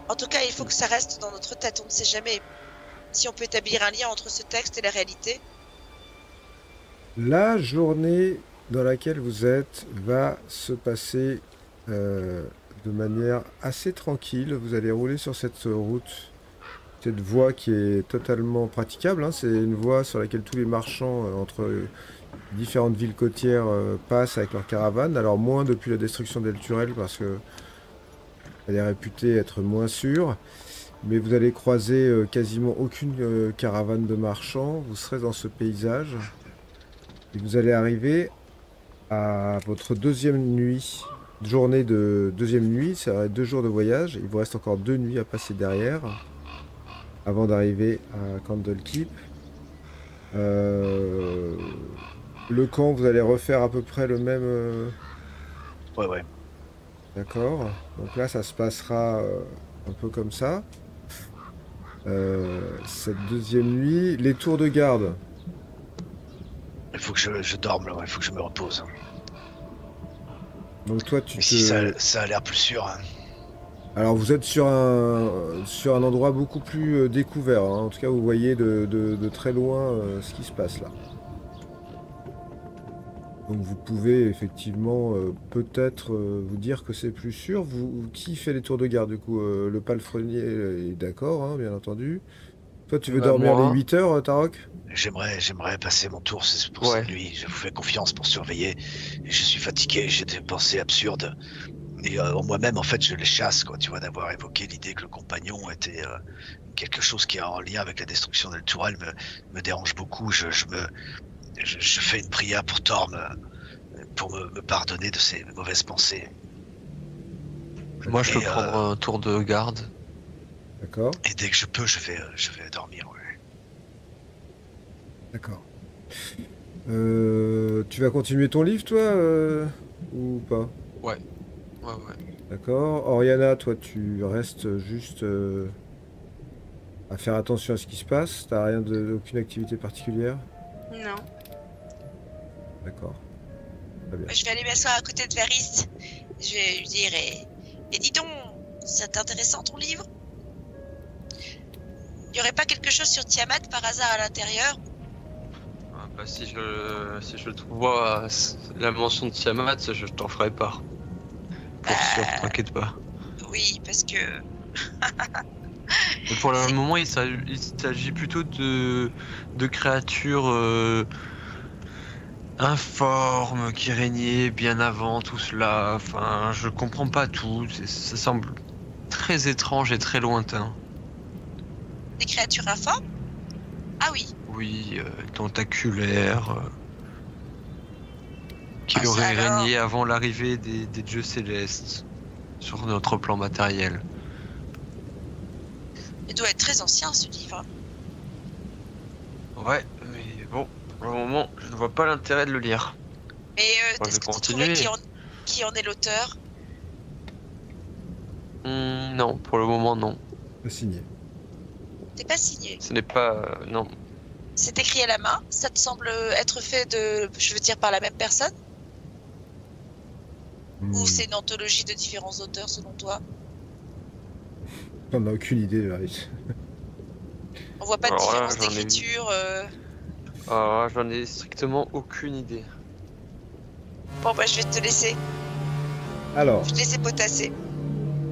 En tout cas, il faut que ça reste dans notre tête, on ne sait jamais. Si on peut établir un lien entre ce texte et la réalité. La journée dans laquelle vous êtes va se passer de manière assez tranquille. Vous allez rouler sur cette route, cette voie qui est totalement praticable, hein. C'est une voie sur laquelle tous les marchands entre différentes villes côtières passent avec leurs caravanes. Alors moins depuis la destruction d'El Turel parce que elle est réputée être moins sûre. Mais vous allez croiser quasiment aucune caravane de marchands. Vous serez dans ce paysage. Et vous allez arriver à votre deuxième nuit, journée de deuxième nuit. Ça va être 2 jours de voyage. Il vous reste encore 2 nuits à passer derrière avant d'arriver à Candlekeep. Le camp, vous allez refaire à peu près le même... Ouais. D'accord. Donc là, ça se passera un peu comme ça. Cette deuxième nuit, les tours de garde. Il faut que je dorme, là, il faut que je me repose. Donc toi, tu Ici, ça a l'air plus sûr. Hein. Alors vous êtes sur un endroit beaucoup plus découvert, hein. En tout cas, vous voyez de très loin ce qui se passe là. Donc vous pouvez effectivement peut-être vous dire que c'est plus sûr. Qui fait les tours de garde du coup? Le palefrenier est d'accord, hein, bien entendu. Toi, tu veux dormir moi... les 8 heures, Tarok? J'aimerais passer mon tour pour cette nuit. Je vous fais confiance pour surveiller. Je suis fatigué, j'ai des pensées absurdes. Et en moi-même, en fait, je les chasse, quoi. Tu vois, d'avoir évoqué l'idée que le compagnon était quelque chose qui est en lien avec la destruction d'El Turel me dérange beaucoup. Je fais une prière pour Torm pour me pardonner de ses mauvaises pensées. Moi, je peux prendre un tour de garde. D'accord. Et dès que je peux, je vais dormir. Ouais. D'accord. Tu vas continuer ton livre, toi, ou pas? Ouais. D'accord. Oriana, toi, tu restes juste à faire attention à ce qui se passe. T'as aucune activité particulière? Non. D'accord. Très bien. Je vais aller m'asseoir à côté de Varys. Je vais lui dire et dis donc, c'est intéressant ton livre? Il n'y aurait pas quelque chose sur Tiamat par hasard à l'intérieur? Bah, si je vois la mention de Tiamat, je t'en ferai part. Pour sûr, t'inquiète pas. Oui, parce que... Mais pour le moment, il s'agit plutôt de créatures informes qui régnaient bien avant tout cela. Enfin, je comprends pas tout. Ça semble très étrange et très lointain. Des créatures informes? Ah oui. Oui, tentaculaires. Qui Ah, auraient alors... régné avant l'arrivée des dieux célestes sur notre plan matériel. Il doit être très ancien ce livre. Ouais, mais bon, pour le moment, je ne vois pas l'intérêt de le lire. Mais Moi, est-ce je que vais tu trouverais continuer. qui en est l'auteur? Non, pour le moment, non. Pas signé. T'es pas signé. Ce n'est pas... non. C'est écrit à la main. Ça te semble être fait par la même personne? Ou c'est une anthologie de différents auteurs selon toi? On n'a aucune idée, Varys. On voit pas de Alors là, différence d'écriture. J'en ai strictement aucune idée. Bon bah je vais te laisser. Alors, Je vais te laisser potasser.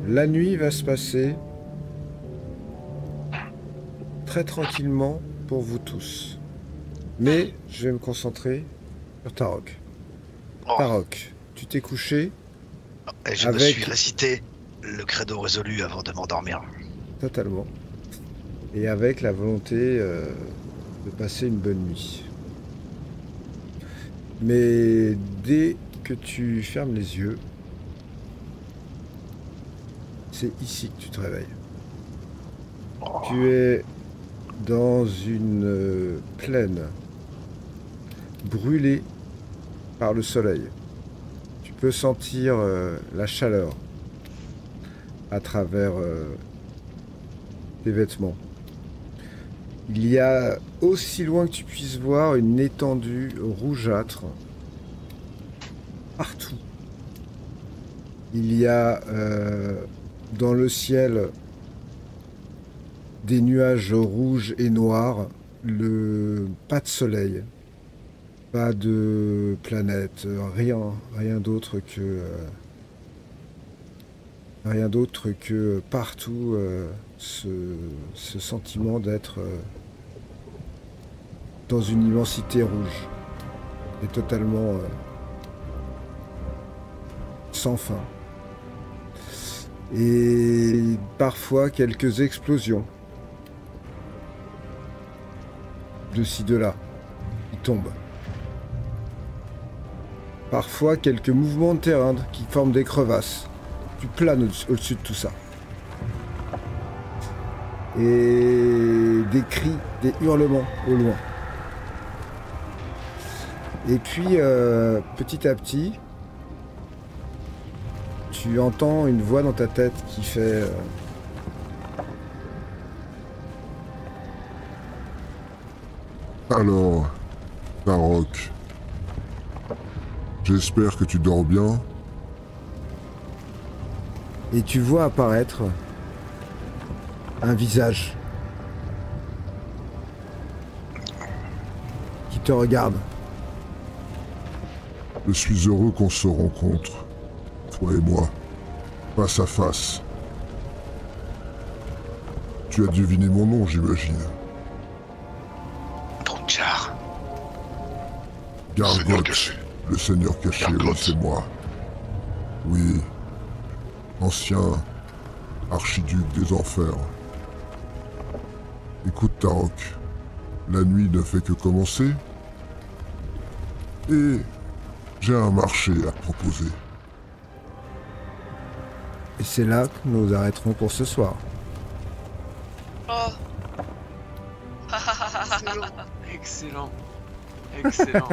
la nuit va se passer très tranquillement pour vous tous. Mais je vais me concentrer sur Tarok. Oh. Tarok, tu t'es couché Et je me suis récité le credo résolu avant de m'endormir. totalement. Et avec la volonté de passer une bonne nuit. Mais dès que tu fermes les yeux, c'est ici que tu te réveilles. Tu es dans une plaine brûlée par le soleil. Tu peux sentir la chaleur à travers tes vêtements. Il y a, aussi loin que tu puisses voir, une étendue rougeâtre partout. Il y a dans le ciel des nuages rouges et noirs, pas de soleil, pas de planète, rien d'autre que partout ce sentiment d'être dans une immensité rouge et totalement sans fin. Et parfois quelques explosions de ci, de là, qui tombent. Parfois quelques mouvements de terrain qui forment des crevasses. Tu planes au-dessus de tout ça. Et des cris, des hurlements au loin. Et puis, petit à petit, tu entends une voix dans ta tête qui fait... Alors, Tarok, j'espère que tu dors bien. Et tu vois apparaître un visage qui te regarde. Je suis heureux qu'on se rencontre, toi et moi, face à face. Tu as deviné mon nom, j'imagine. Drunchar. Gargoth, le Seigneur caché, oui, c'est moi. Oui, ancien archiduc des enfers. Écoute, Tarok, la nuit ne fait que commencer. Et j'ai un marché à te proposer. Et c'est là que nous arrêterons pour ce soir. Oh. Excellent. Excellent.